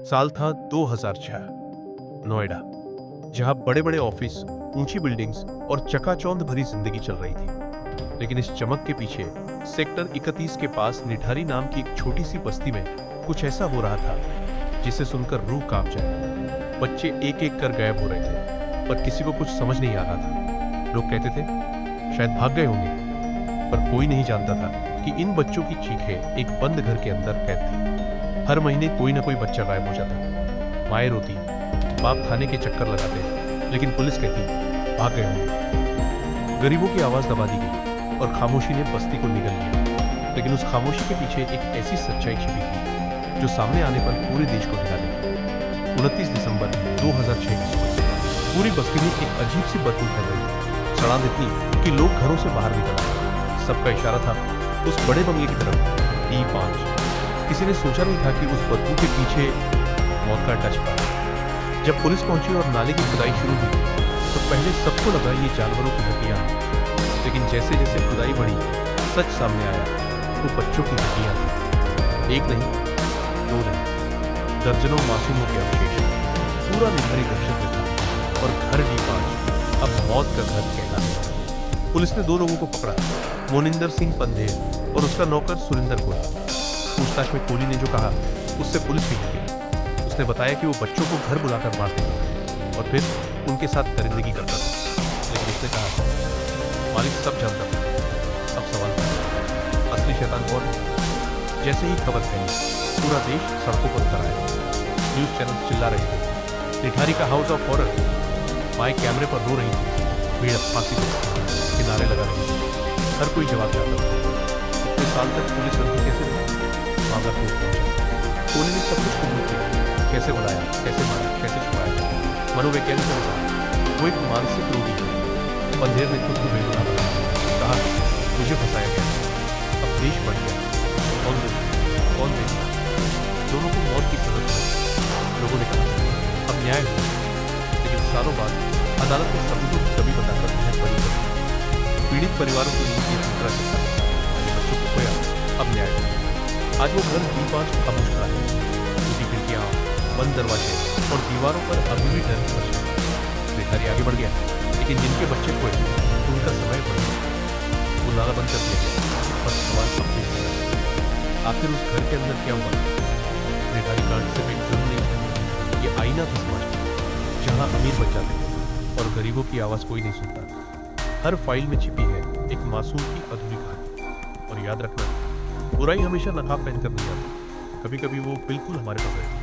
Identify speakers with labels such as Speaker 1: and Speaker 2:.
Speaker 1: साल था 2006। नोएडा, जहां बड़े बड़े ऑफिस, ऊंची बिल्डिंग्स और चकाचौंध भरी जिंदगी चल रही थी। लेकिन इस चमक के पीछे सेक्टर 31 के पास निठारी नाम की एक छोटी सी बस्ती में कुछ ऐसा हो रहा था जिसे सुनकर रूह कांप जाए। बच्चे एक एक कर गायब हो रहे थे, पर किसी को कुछ समझ नहीं आ रहा था। लोग कहते थे शायद भाग गए होंगे, पर कोई नहीं जानता था कि इन बच्चों की चीखें एक बंद घर के अंदर कैद थी। हर महीने कोई ना कोई बच्चा गायब हो जाता। माएँ रोती, बाप थाने के चक्कर लगाते, लेकिन पुलिस कहती भाग गए होंगे। गरीबों की आवाज दबा दी गई और खामोशी ने बस्ती को निगल लिया। लेकिन उस खामोशी के पीछे एक ऐसी सच्चाई छिपी थी जो सामने आने पर पूरे देश को हिला देगी। 29 दिसंबर 2006 की सुबह पूरी बस्ती में एक अजीब सी बदबू फैल गई। सड़ांध इतनी कि लोग घरों से बाहर निकल आए। सबका इशारा था उस बड़े बंगले की तरफ, D5। किसी ने सोचा नहीं था कि उस बदबू के पीछे मौत का अड्डा छिपा है। जब पुलिस पहुंची और नाले की खुदाई शुरू हुई तो पहले सबको लगा ये जानवरों की हड्डियां हैं। लेकिन जैसे जैसे खुदाई बढ़ी, सच सामने आया, वो बच्चों की हड्डियां थी। एक नहीं, दो नहीं, दर्जनों मासूमों के अवशेष। पूरा निठारी दहशत में था और घर D5 अब मौत का घर कहलाता था। पुलिस ने दो लोगों को पकड़ा, मोनिंदर सिंह पंधेर और उसका नौकर सुरिंदर कोहली। पूछताछ में कोहली ने जो कहा उससे पुलिस भी हिल गई। उसने बताया कि वो बच्चों को घर बुलाकर मारते थे और फिर उनके साथ दरिंदगी करता था। लेकिन उसने कहा मालिक सब जानता था। अब सवाल था असली शैतान कौन है? जैसे ही खबर फैली, पूरा देश सड़कों पर उतर आया। न्यूज चैनल चिल्ला रहे थे निठारी का हाउस ऑफ हॉरर। माए कैमरे पर रो रही थी, भीड़ फांसी के नारे लगा रही थी। हर कोई जवाब चाहता था। इतने साल तक पुलिस रही कैसे रही? मामला कोर्ट पहुंचा। कोहली ने सब कुछ कबूल किया, कैसे बुलाया, कैसे मारा, कैसे छुपाया। मनोवैज्ञानिकों ने कहा वो एक मानसिक रोगी है। पंधेर ने खुद को बेगुनाह बताया, कहा मुझे फंसाया गया, अब देश बढ़ गया, कौन देगा, कौन देगा? दोनों को मौत की सजा हुई। लोगों ने कहा अब न्याय हो। लेकिन सालों बाद अदालत ने सबूतों की कमी बताकर उन्हें बरी कर दिया। पीड़ित परिवारों को नीति दूसरा किस्सा, बच्चों को खोया, अब न्याय हो। आज वो घर D5 खामोश खड़ा है। टूटी खिड़कियां, बंद दरवाजे और दीवारों पर अभी भी डर की वर्षा। निठारी आगे बढ़ गया, लेकिन जिनके बच्चे खोए उनका समय बढ़ गया। वो नाला बंद कर दिया गया और सवाल अब भी है, आखिर उस घर के अंदर क्या हुआ? निठारी कांड सिर्फ एक जुर्म नहीं है, ये आईना था समाज का, जहां अमीर बच जाते थे और गरीबों की आवाज कोई नहीं सुनता। हर फाइल में छिपी है एक मासूम की अधूरी कहानी। और याद रखना, बुराई हमेशा नकाब पहनकर नहीं आती, कभी कभी वो बिल्कुल हमारे पास रहती है।